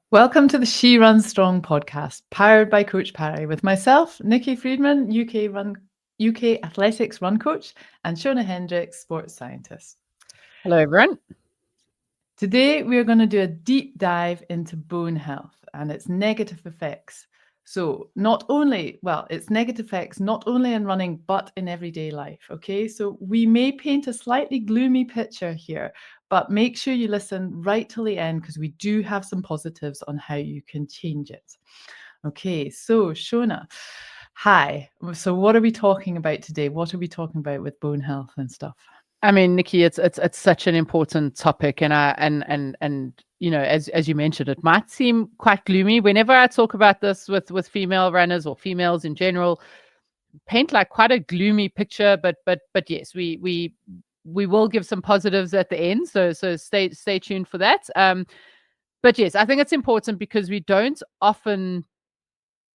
Welcome to the She Runs Strong podcast, powered by Coach Parry, with myself, Nicky Freedman, UK athletics run coach, and Shona Hendricks, sports scientist. Hello, everyone. Today, we are going to do a deep dive into bone health and its negative effects. So, its negative effects not only in running, but in everyday life. Okay, so we may paint a slightly gloomy picture here, but make sure you listen right till the end because we do have some positives on how you can change it. Okay, so Shona, hi. So, what are we talking about today? What are we talking about with bone health and stuff? I mean, Nicky, it's such an important topic, and as you mentioned, it might seem quite gloomy. Whenever I talk about this with female runners or females in general, paint like quite a gloomy picture. But yes, we will give some positives at the end. So stay tuned for that. But yes, I think it's important because we don't often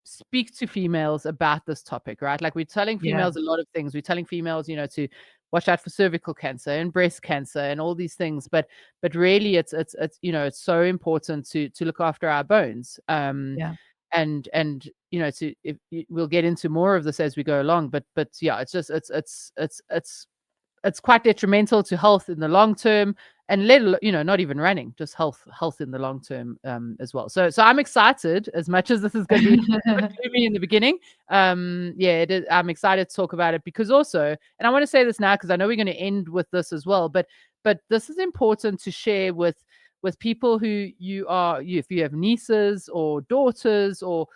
speak to females about this topic, right? Like we're telling Yeah, females a lot of things. We're telling females, to watch out for cervical cancer and breast cancer and all these things. But really it's so important to look after our bones. yeah. And we'll get into more of this as we go along. But yeah, it's just it's quite detrimental to health in the long term, and not even running, just health in the long term as well. So I'm excited, as much as this is going to be a bit gloomy in the beginning. Yeah, it is, I'm excited to talk about it because also, and I want to say this now because I know we're going to end with this as well, but this is important to share with people who if you have nieces or daughters, or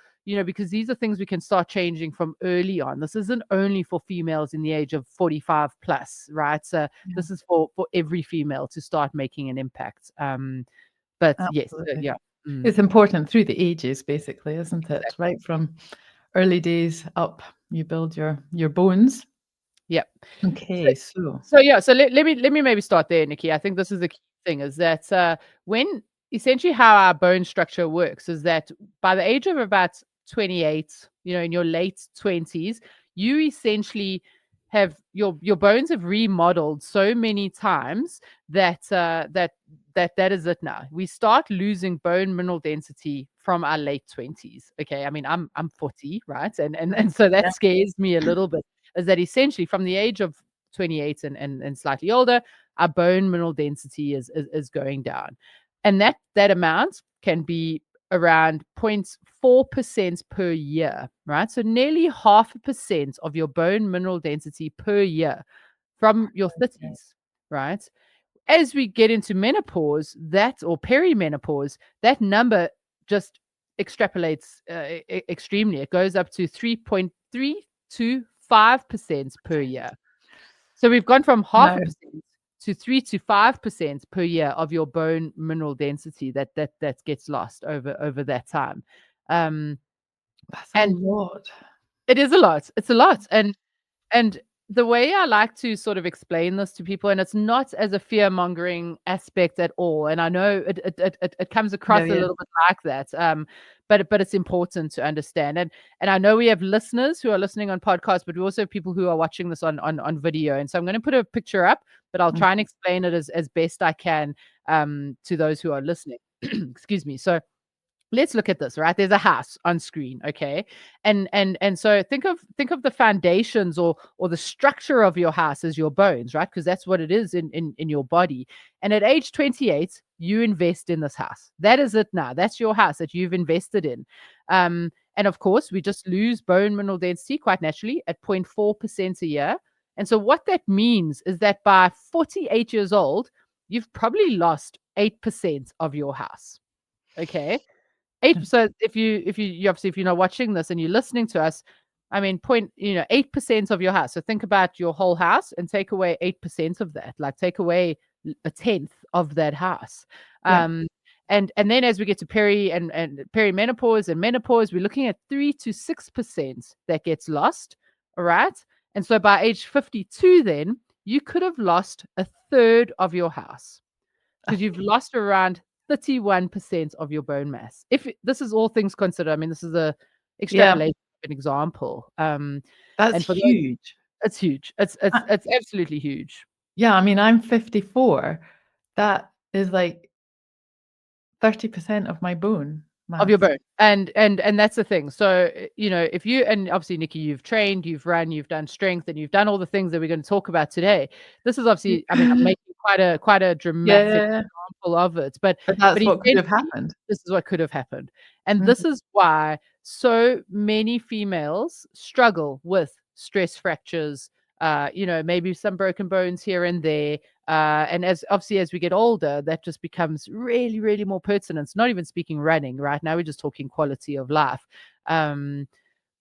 because these are things we can start changing from early on. This isn't only for females in the age of 45 plus, right? So Yeah, this is for every female to start making an impact. But yes, absolutely. yeah. Mm, It's important through the ages, basically, isn't it? exactly. Right from early days up, you build your bones. Yeah. So, Okay, so yeah. So let me maybe start there, Nikki. I think this is the key thing, is that when essentially how our bone structure works is that by the age of about 28, in your late 20s, you essentially have your bones have remodeled so many times that that is it now. We start losing bone mineral density from our late 20s. Okay. I mean, I'm 40, right? And so that yeah, scares me a little bit, is that essentially from the age of 28 and slightly older, our bone mineral density is going down. And that amount can be around 0.4% per year, right? So nearly 0.5% of your bone mineral density per year from your yeah. 30s, right? As we get into menopause, or perimenopause, that number just extrapolates extremely. It goes up to 3.3 to 5% per year. So we've gone from half Wow, a percent to 3 to 5% per year of your bone mineral density that gets lost over that time. Um, that's a and lot. it is a lot. It's a lot. And the way I like to sort of explain this to people, and it's not as a fear-mongering aspect at all, and I know it comes Yeah, across a yeah. little bit like that, but it's important to understand. And I know we have listeners who are listening on podcasts, but we also have people who are watching this on video. And so I'm going to put a picture up, but I'll try and Okay. explain it as best I can to those who are listening. Excuse me. So let's look at this. Right, there's a house on screen. Okay, and so think of the foundations, or the structure of your house as your bones, right? Because that's what it is in your body. And at age 28, you invest in this house. That is it. Now that's your house that you've invested in. And of course, we just lose bone mineral density quite naturally at 0.4% a year. And so what that means is that by 48 years old, you've probably lost 8% of your house. Okay. Yeah. 8. So if you obviously, if you're not watching this and you're listening to us, I mean, 8% of your house. So think about your whole house and take away 8% of that. Like take away a tenth of that house. Yeah. Um, and then as we get to and perimenopause and menopause, we're looking at 3 to 6% that gets lost. All right. And so by age 52, then you could have lost a third of your house, because you've lost around 31% of your bone mass. This is all things considered. I mean, this is a Yeah, extrapolation of an example. that's And for those, huge. it's huge. It's Uh, it's absolutely huge. yeah, I mean, I'm 54. That is like 30% of my bone of your mass. bone. And that's the thing. So, if you, and obviously, Nikki, you've trained, you've run, you've done strength, and you've done all the things that we're going to talk about today. This is obviously, I mean, I'm making quite a dramatic Yeah, example of it, but that's what could have essentially, happened. this is what could have happened. And Mhm. this is why so many females struggle with stress fractures, maybe some broken bones here and there. And as obviously as we get older, that just becomes really, really more pertinent. Not even speaking running right now, we're just talking quality of life.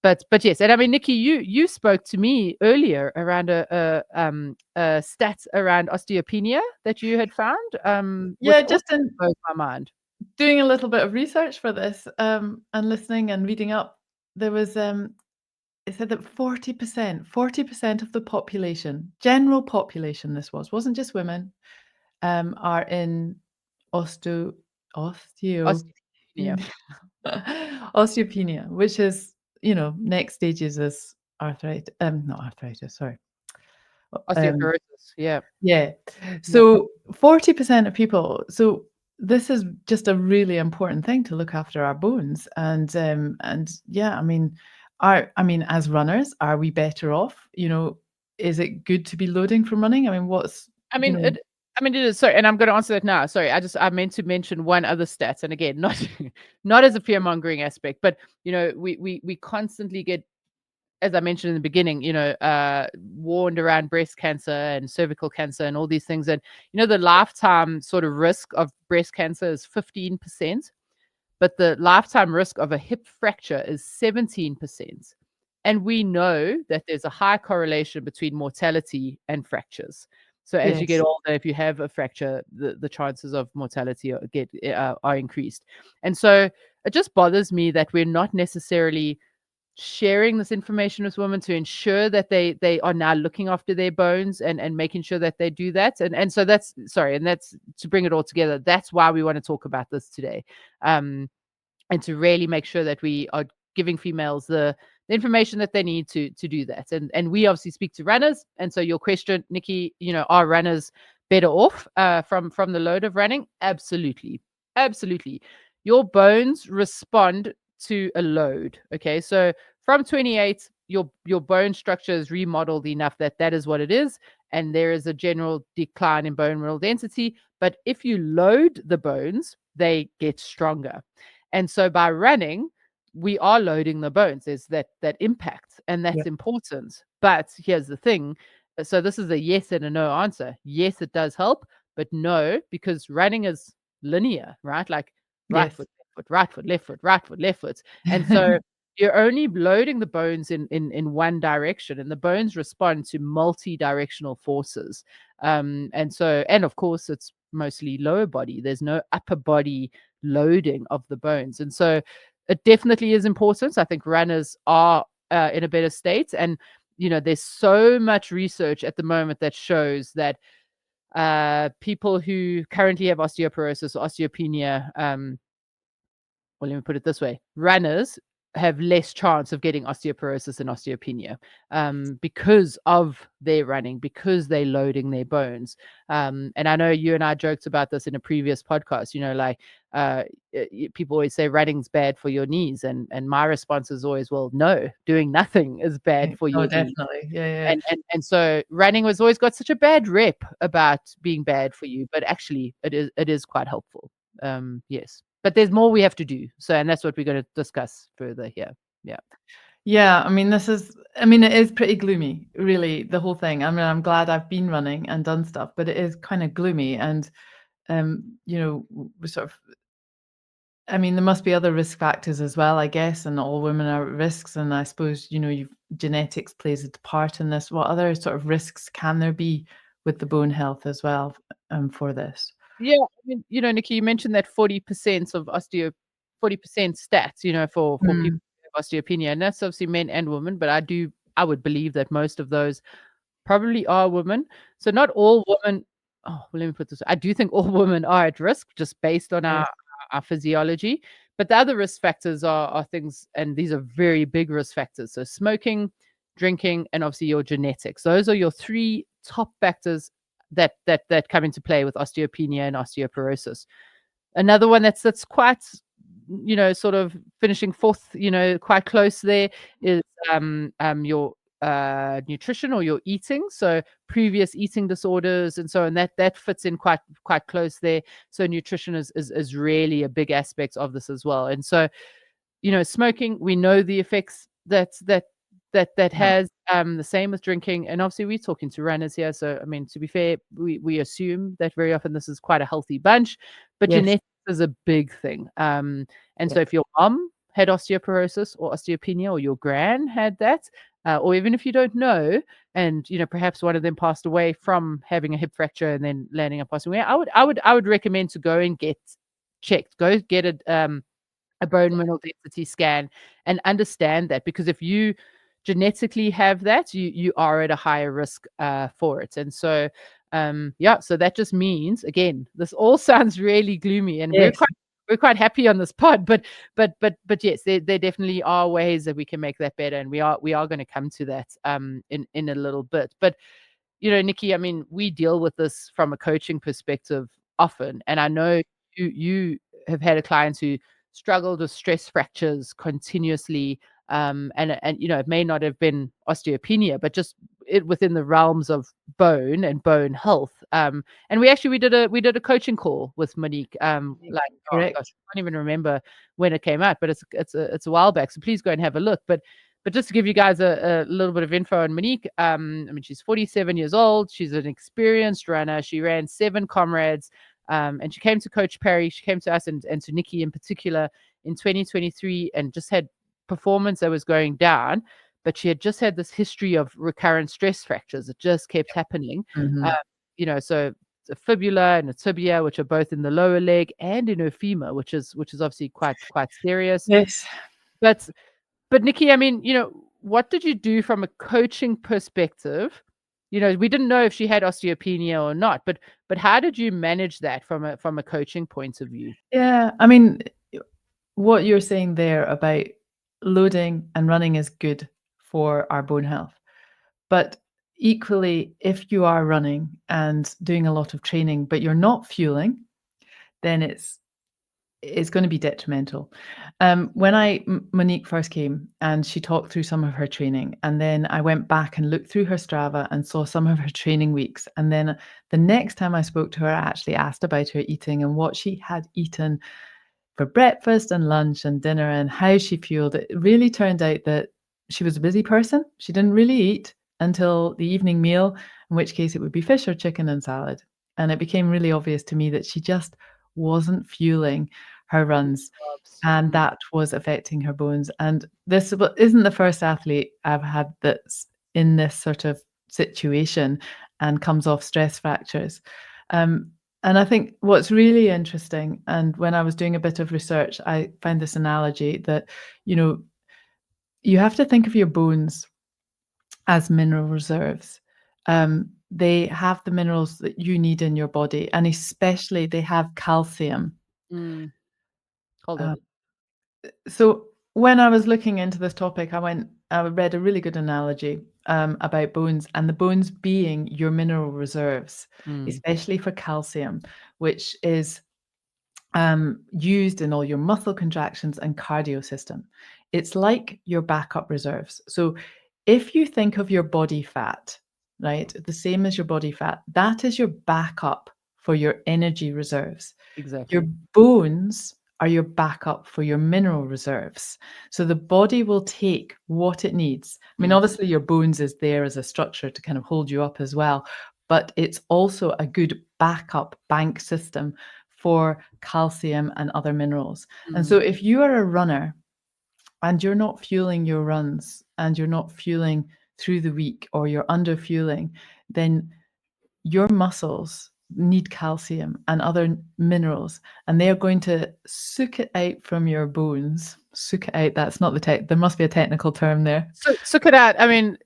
But yes, and I mean, Nikki, you spoke to me earlier around a stat around osteopenia that you had found, Yeah, which also just in blows my mind. doing a little bit of research for this, and listening and reading up, there was, it said that 40% of the population, general population this wasn't just women, are in osteo osteo Osteopenia. osteopenia, which is, next stages is not arthritis, sorry. Um, Osteoporosis. Yeah. yeah. Yeah. So 40% of people, so this is just a really important thing to look after our bones. And yeah, as runners, are we better off? Is it good to be loading from running? I mean, I mean, it is. Sorry, and I'm going to answer that now. Sorry, I meant to mention one other stat, and again, not not as a fear mongering aspect, but we constantly get, as I mentioned in the beginning, warned around breast cancer and cervical cancer and all these things, and the lifetime sort of risk of breast cancer is 15%, but the lifetime risk of a hip fracture is 17%. And we know that there's a high correlation between mortality and fractures. So as you get yes, older, if you have a fracture, the chances of mortality are increased. And so it just bothers me that we're not necessarily sharing this information with women to ensure that they are now looking after their bones and making sure that they do that. And so that's, sorry, and that's to bring it all together. That's why we want to talk about this today. And to really make sure that we are giving females the information that they need to do that. And we obviously speak to runners. And so your question, Nikki, are runners better off from the load of running? Absolutely. Absolutely. Your bones respond to a load. Okay. So from 28, your bone structure is remodeled enough that that is what it is. And there is a general decline in bone mineral density. But if you load the bones, they get stronger. And so by running, we are loading the bones. There's that impact, and yeah, that's important. But here's the thing. So this is a yes and a no answer. Yes, it does help, but no, because running is linear, right? Like right yes. foot, left foot, right foot, left foot, right foot, left foot. And so you're only loading the bones in one direction, and the bones respond to multi-directional forces. And of course it's mostly lower body. There's no upper body loading of the bones. And so it definitely is important. I think runners are in a better state. And, there's so much research at the moment that shows that people who currently have osteoporosis or osteopenia, well, let me put it this way, runners have less chance of getting osteoporosis and osteopenia because of their running, because they're loading their bones. And I know you and I joked about this in a previous podcast, people always say running's bad for your knees. And my response is always, well, no, doing nothing is bad for Oh, your knees. definitely. Yeah, yeah. And so running has always got such a bad rep about being bad for you, but actually it is quite helpful. Yes. But there's more we have to do. So, and that's what we're going to discuss further here. Yeah. Yeah, it is pretty gloomy, really, the whole thing. I mean, I'm glad I've been running and done stuff, but it is kind of gloomy. And, we sort of, there must be other risk factors as well, I guess, and all women are at risks. And I suppose, genetics plays a part in this. What other sort of risks can there be with the bone health as well, for this? Yeah. I mean, Nikki, you mentioned that 40% of 40% stats, for people Mm, who have osteopenia, and that's obviously men and women, but I would believe that most of those probably are women. So not all women. Oh, well, let me put this. I do think all women are at risk just based on yes. our physiology. But the other risk factors are things, and these are very big risk factors. So smoking, drinking, and obviously your genetics. Those are your three top factors that come into play with osteopenia and osteoporosis. Another one that's quite, sort of finishing fourth, quite close there is your nutrition or your eating. So previous eating disorders and so on, that fits in quite close there. So nutrition is really a big aspect of this as well. And so, smoking, we know the effects that Yeah. has, the same with drinking. And obviously we're talking to runners here, so I mean, to be fair, we assume that very often this is quite a healthy bunch, but Yes. genetics is a big thing. And so Yes. if your mom had osteoporosis or osteopenia, or your gran had that, or even if you don't know, and perhaps one of them passed away from having a hip fracture and then landing up passing away, I would recommend to go and get checked. Go get a bone mineral density scan and understand that, because if you genetically have that, you are at a higher risk for it. And so yeah, so that just means, again, this all sounds really gloomy, and we're Yes. quite happy on this pod, but yes, there definitely are ways that we can make that better, and we are going to come to that in a little bit. But Nikki, I mean, we deal with this from a coaching perspective often, and I know you have had a client who struggled with stress fractures continuously, and it may not have been osteopenia, but just it within the realms of bone and bone health. And we did a coaching call with Monique, like, oh Correct. gosh, I can't even remember when it came out, but it's a while back. So please go and have a look. But just to give you guys a little bit of info on Monique, I mean, she's 47 years old. She's an experienced runner. She ran 7 comrades, and she came to Coach Perry. She came to us and to Nicky in particular in 2023, and just had performance that was going down. But she had just had this history of recurrent stress fractures. It just kept happening. Mhm. So a fibula and a tibia, which are both in the lower leg and in her femur, which is obviously quite serious. Yes. But Nikki, I mean, what did you do from a coaching perspective? We didn't know if she had osteopenia or not, but how did you manage that from a coaching point of view? Yeah. I mean, what you're saying there about loading and running is good for our bone health. But equally, if you are running and doing a lot of training, but you're not fueling, then it's going to be detrimental. When Monique first came and she talked through some of her training, and then I went back and looked through her Strava and saw some of her training weeks. And then the next time I spoke to her, I actually asked about her eating and what she had eaten for breakfast and lunch and dinner and how she fueled. It really turned out that she was a busy person. She didn't really eat until the evening meal, in which case it would be fish or chicken and salad. And it became really obvious to me that she just wasn't fueling her runs, Jobs. and that was affecting her bones. And this isn't the first athlete I've had that's in this sort of situation and comes off stress fractures. And I think what's really interesting, and when I was doing a bit of research, I found this analogy that, you know, you have to think of your bones as mineral reserves. They have the minerals that you need in your body, and especially they have calcium. Mm, hold Uh, on. so when I was looking into this topic, I read a really good analogy about bones, and the bones being your mineral reserves, Mm, especially for calcium, which is used in all your muscle contractions and cardio system. It's like your backup reserves. So if you think of your body fat, right, the same as your body fat, that is your backup for your energy reserves. Your exactly. bones are your backup for your mineral reserves. So the body will take what it needs. I mean, Mm, obviously, your bones is there as a structure to kind of hold you up as well, but it's also a good backup bank system for calcium and other minerals. And mm. so if you are a runner and you're not fueling your runs and you're not fueling through the week, or you're under fueling, then your muscles need calcium and other minerals, and they're going to soak it out from your bones. Soak it out, that's not the tech, there must be a technical term there. So suck it out. I mean,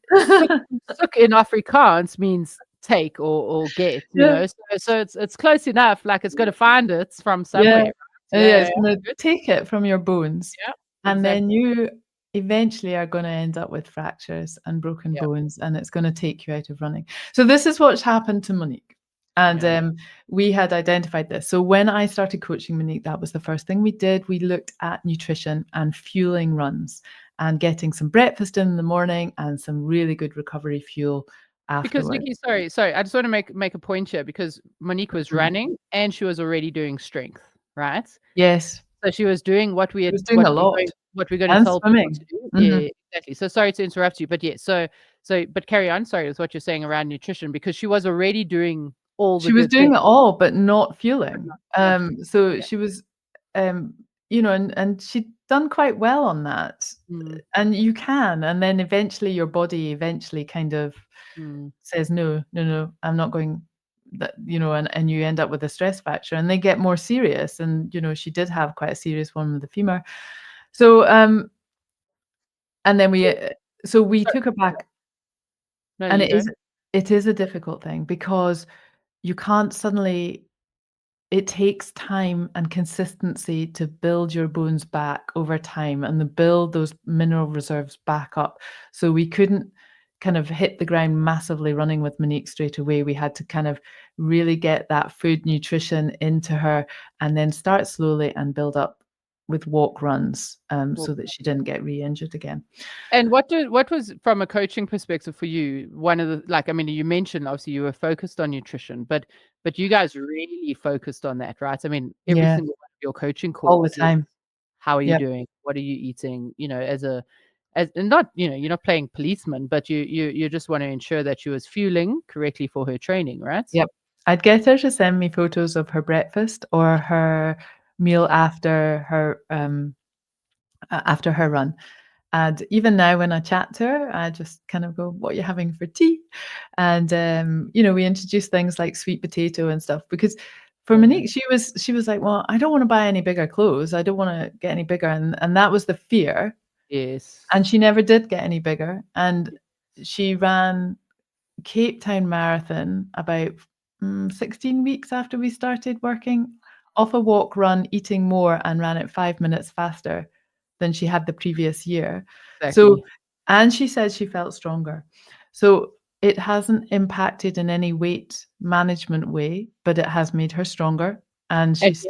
suck in Afrikaans means take or get. Yeah, So it's close enough. Like it's got to find it from yeah. somewhere. Right? Yeah, Yeah, it's yeah, gonna good. take it from your bones, Yeah, and then exactly. you eventually are gonna end up with fractures and broken Yeah. bones, and it's gonna take you out of running. So this is what's happened to Monique. And Yeah. we had identified this. So when I started coaching Monique, that was the first thing we did. We looked at nutrition and fueling runs and getting some breakfast in the morning and some really good recovery fuel Because afterwards. Nicky, sorry, I just want to make a point here because Monique was Mhm. running and she was already doing strength, right? Yes, So she was doing what she was doing a lot, what we're going to and tell people swimming. to do. Mhm. Yeah, exactly. So sorry to interrupt you, but yeah, but carry on. Sorry, with what you're saying around nutrition because she was already doing all the She was good things, doing it all, but not but fueling. not So yeah. she was, um, and she'd done quite well on that. Mm, And you can, and then eventually your body eventually kind of mm. says, "No, no, no, I'm not going," that, and you end up with a stress fracture, and they get more serious. And, she did have quite a serious one with the femur. So, and then So, we sorry, took her yeah. back, No, and you go. it is a difficult thing because you can't suddenly. It takes time and consistency to build your bones back over time and to build those mineral reserves back up. So we couldn't kind of hit the ground massively running with Monique straight away. We had to kind of really get that food nutrition into her and then start slowly and build up with walk runs, Well, so that she didn't get re-injured again. and what was from a coaching perspective for you, one of the like, I mean, you mentioned obviously you were focused on nutrition, but you guys really focused on that, right? I mean, every Yeah, single one of your coaching all the calls was, time. how are you Yep. doing? What are you eating? As and not, you're not playing policeman, but you just want to ensure that she was fueling correctly for her training, right? Yep. I'd get her to send me photos of her breakfast or her meal after her run. And even now when I chat to her, I just kind of go, "What are you having for tea?" And, we introduce things like sweet potato and stuff because for Yeah. Monique, she was like, "Well, I don't wanna buy any bigger clothes. I don't wanna get any bigger," and that was the fear, and Yes. she never did get any bigger, and she ran Cape Town Marathon about, 16 weeks after we started working, off a walk run, eating more, and ran it 5 minutes faster than she had the previous year. So Exactly. and she said she felt stronger. So it hasn't impacted in any weight management way, but it has made her stronger, and And she's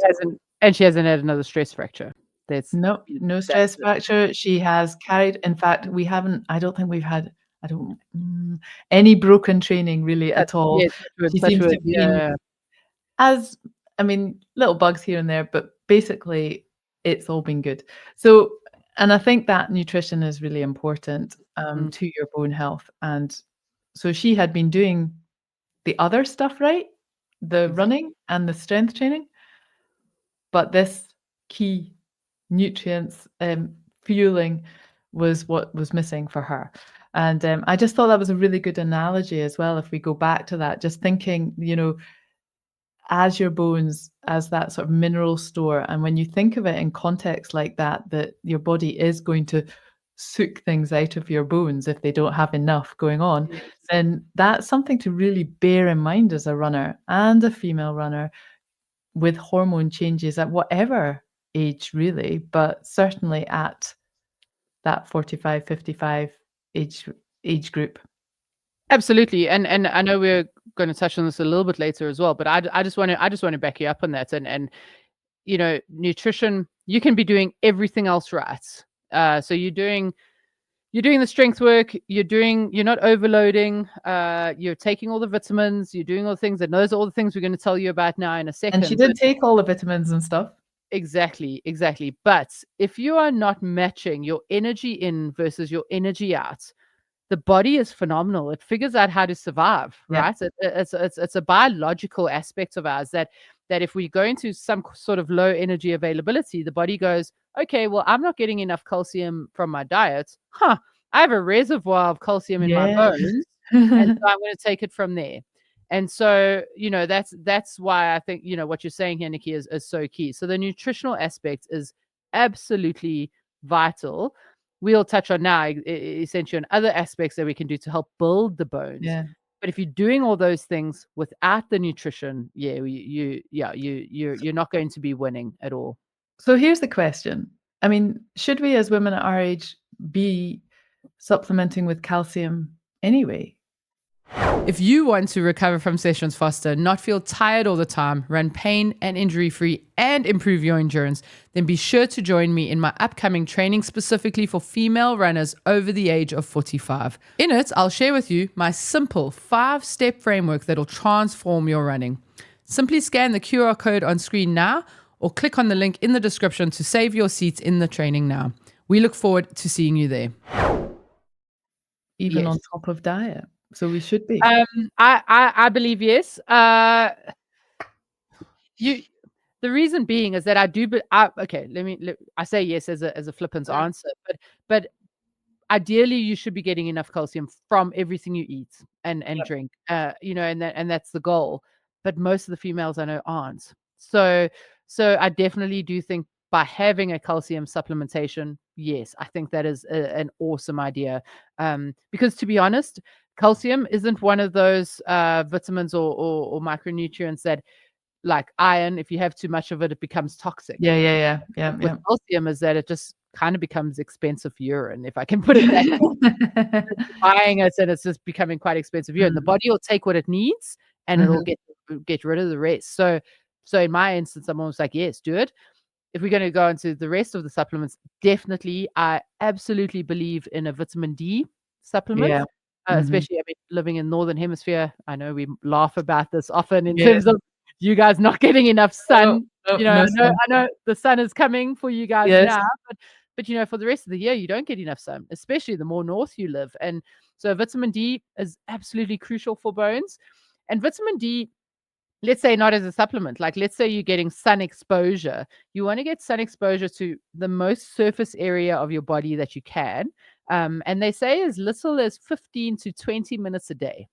she hasn't had another stress fracture. That's no, no that's stress fracture. She has carried, in fact, we haven't, I don't think we've had, I don't any broken training really touch, at all. yeah, She touch seems to wood, have been yeah. as I mean, little bugs here and there, but basically it's all been good. So, and I think that nutrition is really important, Mm, to your bone health. And so she had been doing the other stuff right, the exactly. running and the strength training, but this key nutrients, fueling was what was missing for her. And, I just thought that was a really good analogy as well, if we go back to that, just thinking, as your bones, as that sort of mineral store, and when you think of it in context like that, that your body is going to soak things out of your bones if they don't have enough going on, Yes. then that's something to really bear in mind as a runner and a female runner with hormone changes at whatever age really, but certainly at that 45, 55 age group. Absolutely, and I know we're gonna touch on this a little bit later as well, but I just wanna back you up on that, and nutrition, you can be doing everything else right. So you're doing the strength work, you're not overloading, you're taking all the vitamins, you're doing all the things, and those are all the things we're gonna tell you about now in a And she second, did but take all the vitamins and stuff. exactly, exactly. But if you are not matching your energy in versus your energy out, the body is phenomenal. It figures out how to survive, Yep. right? It's a biological aspect of ours that if we go into some sort of low energy availability, the body goes, okay, well, I'm not getting enough calcium from my diet. Huh, I have a reservoir of calcium in my Yeah. bones, and so I'm going to take it from there. And so, that's why I think, what you're saying here, Nikki, is so key. So the nutritional aspect is absolutely vital. We'll touch on now essentially on other aspects that we can do to help build the bones. Yeah. But if you're doing all those things without the nutrition, you're not going to be winning at all. So here's the question. I mean, should we as women at our age be supplementing with calcium anyway? If you want to recover from sessions faster, not feel tired all the time, run pain and injury free, and improve your endurance, then be sure to join me in my upcoming training specifically for female runners over the age of 45. In it, I'll share with you my simple 5-step framework that'll transform your running. Simply scan the QR code on screen now or click on the link in the description to save your seats in the training now. We look forward to seeing you there. Even Yes. on top of diet. So we should be. I believe yes. The reason being is that I do, but I say yes as a flippant answer, but ideally you should be getting enough calcium from everything you eat and drink, and that's the goal. But most of the females I know aren't. So I definitely do think by having a calcium supplementation, yes, I think that is an awesome idea. Because to be honest, calcium isn't one of those vitamins or micronutrients that, like iron, if you have too much of it, it becomes toxic. Yeah. With calcium is that it just kind of becomes expensive urine, if I can put it that way. Buying it and it's just becoming quite expensive urine. The body will take what it needs and it'll get rid of the rest. So in my instance, I'm almost like, yes, do it. If we're going to go into the rest of the supplements, definitely, I absolutely believe in a vitamin D supplement. Yeah. Especially, I mean, living in Northern Hemisphere, I know we laugh about this often in Yeah. terms of you guys not getting enough sun. No I sun. know the sun is coming for you guys Yes. now, but for the rest of the year, you don't get enough sun, especially the more north you live. And so vitamin D is absolutely crucial for bones. And vitamin D, let's say not as a supplement, like let's say you're getting sun exposure. You want to get sun exposure to the most surface area of your body that you can. And they say as little as 15 to 20 minutes a day.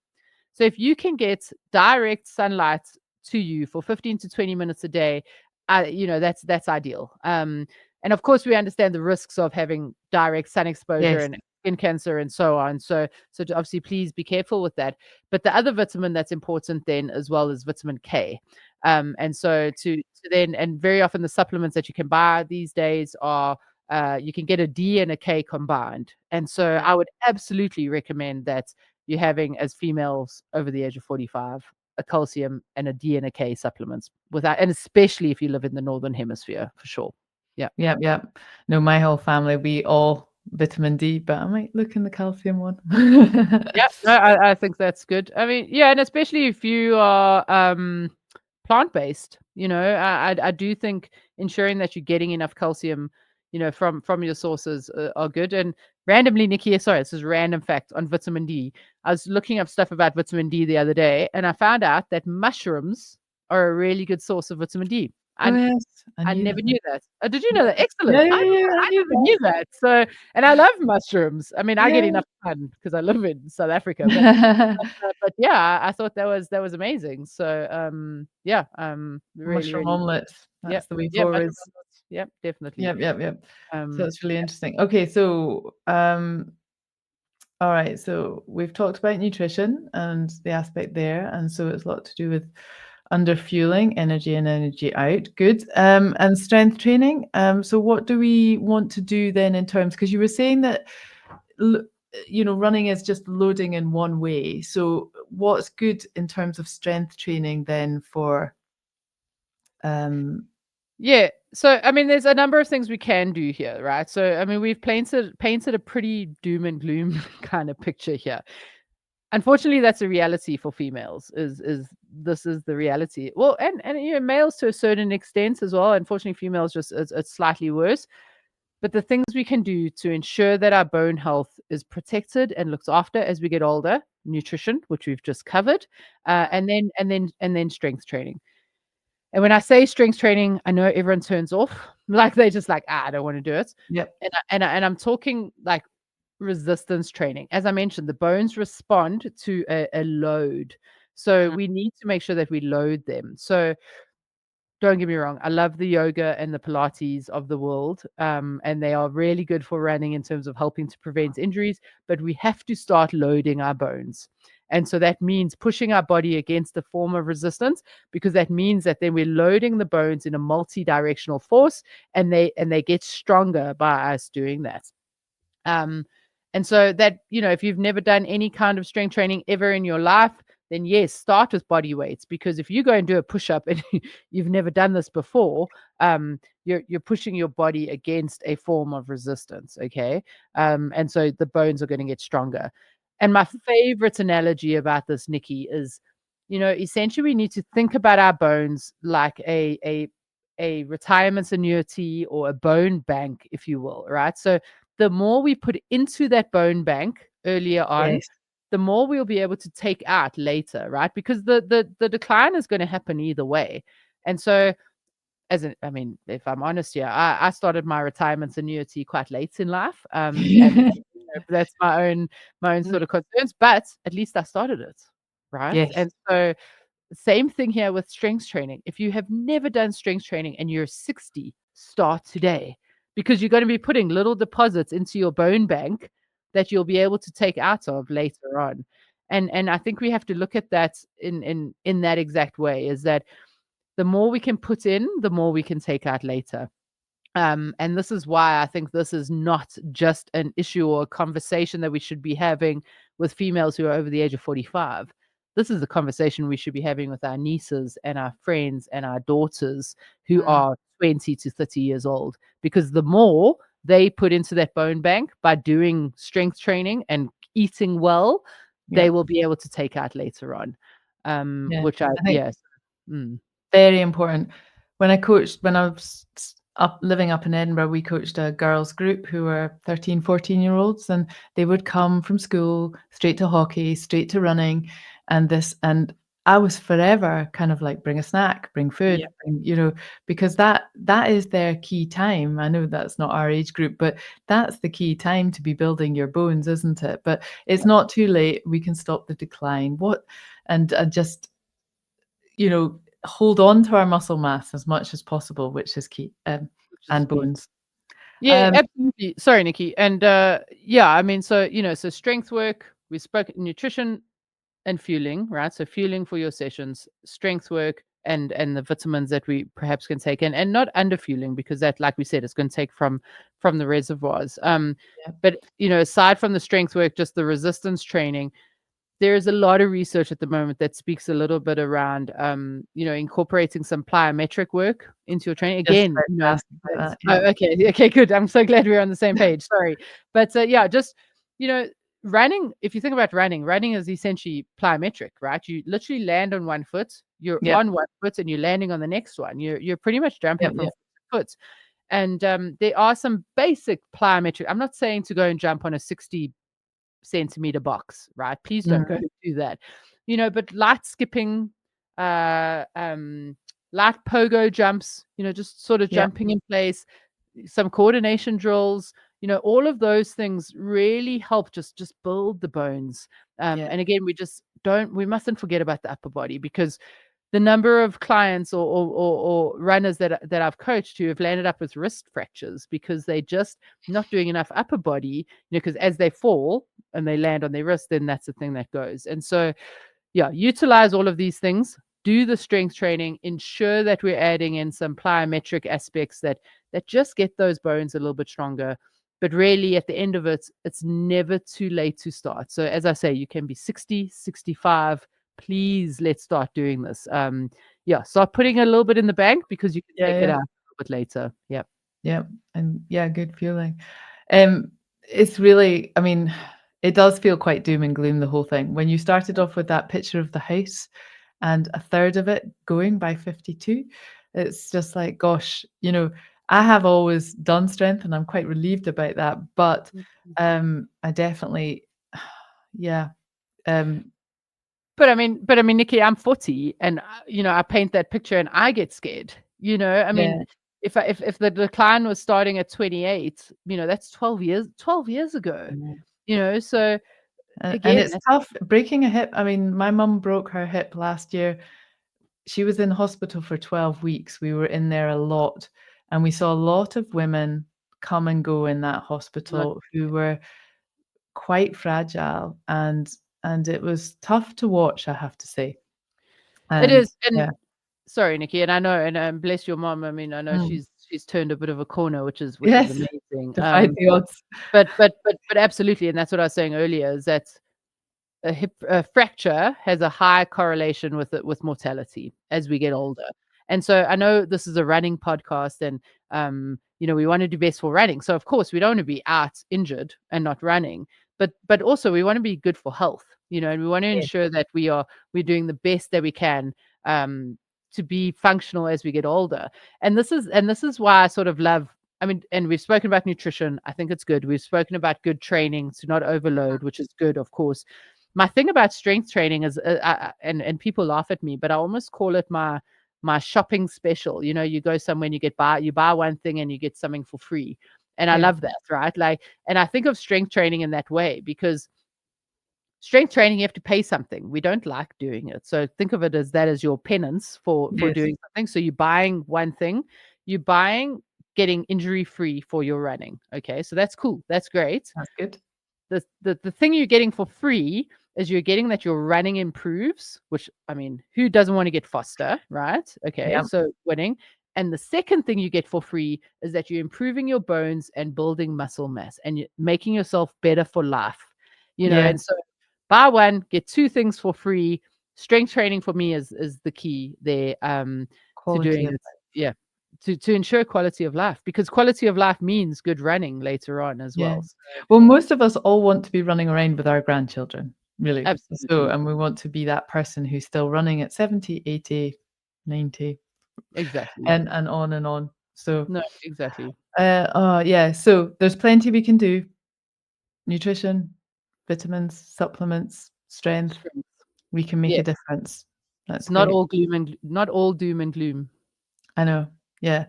So if you can get direct sunlight to you for 15 to 20 minutes a day, that's ideal. And of course, we understand the risks of having direct sun exposure Yes. and skin cancer and so on. So obviously, please be careful with that. But the other vitamin that's important then as well is vitamin K. And so to then, and very often the supplements that you can buy these days are you can get a D and a K combined. And so I would absolutely recommend that you're having, as females over the age of 45, a calcium and a D and a K supplements without, and especially if you live in the Northern Hemisphere, for sure. Yeah. Yep. No, my whole family, we all vitamin D, but I might look in the calcium one. Yeah, I think that's good. I mean, yeah, and especially if you are plant-based, I do think ensuring that you're getting enough calcium, from your sources are good. And randomly, Nicky, sorry, this is a random fact on vitamin D. I was looking up stuff about vitamin D the other day, and I found out that mushrooms are a really good source of vitamin D. Yes, I knew never that. knew that. Oh, did you know that? Excellent. Yeah. I knew never knew that. So, and I love mushrooms. I mean, I get Yeah. enough sun because I live in South Africa. But yeah, I thought that was amazing. So, really, Mushroom really, omelets. yep, That's the way yep, mushroom forwards. omelets. Yep, definitely. Yep. So it's really Yeah. interesting. Okay, so all right, so we've talked about nutrition and the aspect there, and so it's a lot to do with underfueling, energy in, energy out. Good. And strength training. So what do we want to do then in terms, because you were saying that running is just loading in one way. So what's good in terms of strength training then for Yeah. So I mean, there's a number of things we can do here, right? So I mean, we've painted a pretty doom and gloom kind of picture here. Unfortunately, that's a reality for females. This is the reality? Well, and males to a certain extent as well. Unfortunately, females just it's slightly worse. But the things we can do to ensure that our bone health is protected and looked after as we get older: nutrition, which we've just covered, and then strength training. And when I say strength training, I know everyone turns off, like they just like, I don't want to do it. Yep. And I'm talking like resistance training. As I mentioned, the bones respond to a load. So we need to make sure that we load them. So don't get me wrong, I love the yoga and the Pilates of the world. And they are really good for running in terms of helping to prevent injuries, but we have to start loading our bones. And so that means pushing our body against a form of resistance, because that means that then we're loading the bones in a multi-directional force, and they get stronger by us doing that. And And so that, if you've never done any kind of strength training ever in your life, then yes, start with body weights, because if you go and do a push-up and you've never done this before, you're pushing your body against a form of resistance, okay? And so the bones are going to get stronger. And my favorite analogy about this, Nicky, is, essentially we need to think about our bones like a retirement annuity or a bone bank, if you will, right? So the more we put into that bone bank earlier on, Yes. the more we'll be able to take out later, right? Because the decline is going to happen either way. And so, if I'm honest here, I started my retirement annuity quite late in life, and that's my own sort of concerns. But at least I started it, right? Yes. And so, same thing here with strength training. If you have never done strength training and you're 60, start today, because you're going to be putting little deposits into your bone bank that you'll be able to take out of later on. And I think we have to look at that in that exact way, is that the more we can put in, the more we can take out later. And this is why I think this is not just an issue or a conversation that we should be having with females who are over the age of 45. This is the conversation we should be having with our nieces and our friends and our daughters who are 20 to 30 years old, because the more they put into that bone bank by doing strength training and eating well, Yeah. they will be able to take out later on. Yeah. Which I, I think yes. Mm. very important. When I was living up in Edinburgh, we coached a girls group who were 13, 14-year-olds, and they would come from school straight to hockey, straight to running, and I was forever kind of like, bring a snack, bring food, Yeah. because that is their key time. I know that's not our age group, but that's the key time to be building your bones, isn't it? But it's not too late. We can stop the decline. And just, hold on to our muscle mass as much as possible, which is key, Which is and key. bones. Yeah, absolutely. Sorry, Nikki. And so strength work, we spoke nutrition and fueling, right? So fueling for your sessions, strength work, and the vitamins that we perhaps can take in, and not under fueling, because that, like we said, it's going to take from the reservoirs. Yeah. But aside from the strength work, just the resistance training, there's a lot of research at the moment that speaks a little bit around, incorporating some plyometric work into your training. Just Again, about to ask about that, oh, okay, okay, good. I'm so glad we're on the same page. Sorry, but just running. If you think about running is essentially plyometric, right? You literally land on one foot, you're yeah. on one foot, and you're landing on the next one. You're pretty much jumping Yep, from yep, foot. And there are some basic plyometric. I'm not saying to go and jump on a 60 centimeter box, right? Please don't go do that. But light skipping, uh, um, light pogo jumps, just sort of yep, jumping in place, some coordination drills, all of those things really help just build the bones. yeah. And again, we mustn't forget about the upper body, because the number of clients or runners that I've coached who have landed up with wrist fractures because they just not doing enough upper body, because as they fall and they land on their wrist, then that's the thing that goes. And so, yeah, utilize all of these things, do the strength training, ensure that we're adding in some plyometric aspects that just get those bones a little bit stronger. But really, at the end of it, it's never too late to start. So as I say, you can be 60, 65. Please, let's start doing this. Start putting a little bit in the bank, because you can Yeah, take it yeah, out a little bit later. Yeah. yeah, and yeah, good feeling. It's really, it does feel quite doom and gloom, the whole thing. When you started off with that picture of the house and a third of it going by 52, it's just like, gosh, I have always done strength and I'm quite relieved about that. But I definitely, yeah, um, But I mean, Nikki, I'm 40, and I paint that picture and I get scared. yeah, If the decline was starting at 28, that's 12 years ago. So and again, it's tough breaking a hip. My mum broke her hip last year. She was in hospital for 12 weeks. We were in there a lot, and we saw a lot of women come and go in that not hospital who were quite fragile, and it was tough to watch, I have to say. it And is. And yeah, sorry, Nikki, and I know, and bless your mom. I mean, I know mm, she's she's turned a bit of a corner, which is Yes, amazing. defied the odds. But absolutely, and that's what I was saying earlier, is that a fracture has a high correlation with mortality as we get older. And so I know this is a running podcast, and we want to do best for running. So of course we don't want to be out injured and not running, but also we want to be good for health, and we want to Yeah. ensure that we're doing the best that we can to be functional as we get older. And this is why I sort of love. I mean, and we've spoken about nutrition. I think it's good. We've spoken about good training to not overload, which is good, of course. My thing about strength training is, and people laugh at me, but I almost call it my shopping special. You go somewhere and you buy one thing and you get something for free, and I Yeah. love that, right? Like, and I think of strength training in that way, because strength training, you have to pay something. We don't like doing it, so think of it as that as your penance for Yes. doing something. So you're buying one thing, you're buying getting injury free for your running. Okay, so that's cool, that's great. That's good. The thing you're getting for free is you're getting that your running improves, which, I mean, who doesn't want to get faster, right? Okay, Yeah. so winning. And the second thing you get for free is that you're improving your bones and building muscle mass, and you're making yourself better for life. Yeah. And so buy one, get two things for free. Strength training for me is the key there, to Quality doing of it. Yeah. To ensure quality of life, because quality of life means good running later on as Yeah. well. So, Well, most of us all want to be running around with our grandchildren, really. So, absolutely. and we want to be that person who's still running at 70, 80, 90, Exactly. and on and on. So, No, exactly. yeah. So there's plenty we can do. Nutrition, vitamins, supplements, strength. Strength. We can make Yeah. a difference. That's It's not great. all not all doom and gloom. I know. Yeah.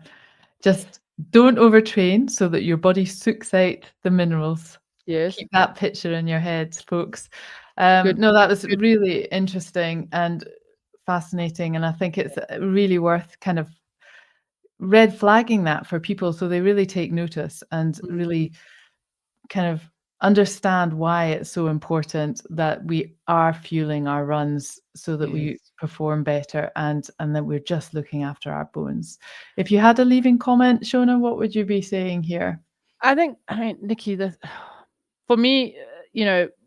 Just don't overtrain so that your body sucks out the minerals. Yes. Keep that picture in your head, folks. Good. No, that was Good. really interesting and fascinating, and I think it's really worth kind of red flagging that for people so they really take notice and Mm. really kind of understand why it's so important that we are fueling our runs so that we Yes. perform better and that we're just looking after our bones. If you had a leaving comment, Shona, what would you be saying here? I mean, Nicky, for me,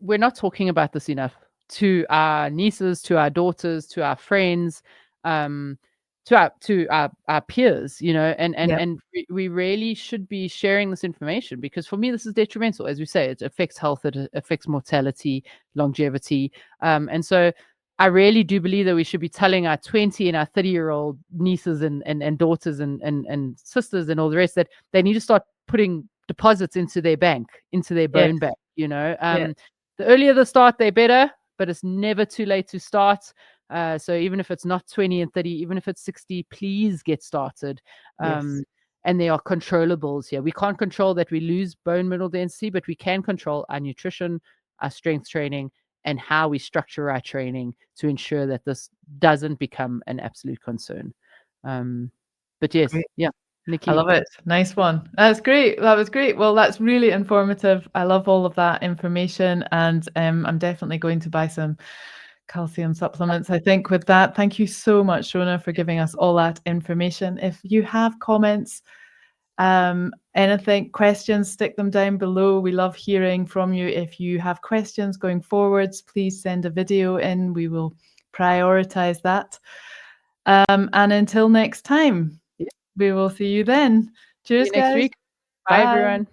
we're not talking about this enough to our nieces, to our daughters, to our friends, um, to our peers, Yeah. and we really should be sharing this information, because for me this is detrimental. As we say, it affects health, it affects mortality, longevity, and so I really do believe that we should be telling our 20 and our 30-year-old nieces and daughters and sisters and all the rest that they need to start putting deposits into their bank, into their Yes. bone bank. Yes. The earlier they start, they're better, but it's never too late to start. So even if it's not 20 and 30, even if it's 60, please get started. Yes. And there are controllables here. We can't control that we lose bone mineral density, but we can control our nutrition, our strength training, and how we structure our training to ensure that this doesn't become an absolute concern. But yes, Great. yeah, I Nicky. love it. Nice one. That's great. That was great. Well, that's really informative. I love all of that information, and I'm definitely going to buy some calcium supplements. I think with that, thank you so much, Shona, for giving us all that information. If you have comments, anything, questions, stick them down below. We love hearing from you. If you have questions going forwards, please send a video in. We will prioritize that. And until next time, Yeah. we will see you then. See Cheers, you next guys. week. Bye, Bye. everyone.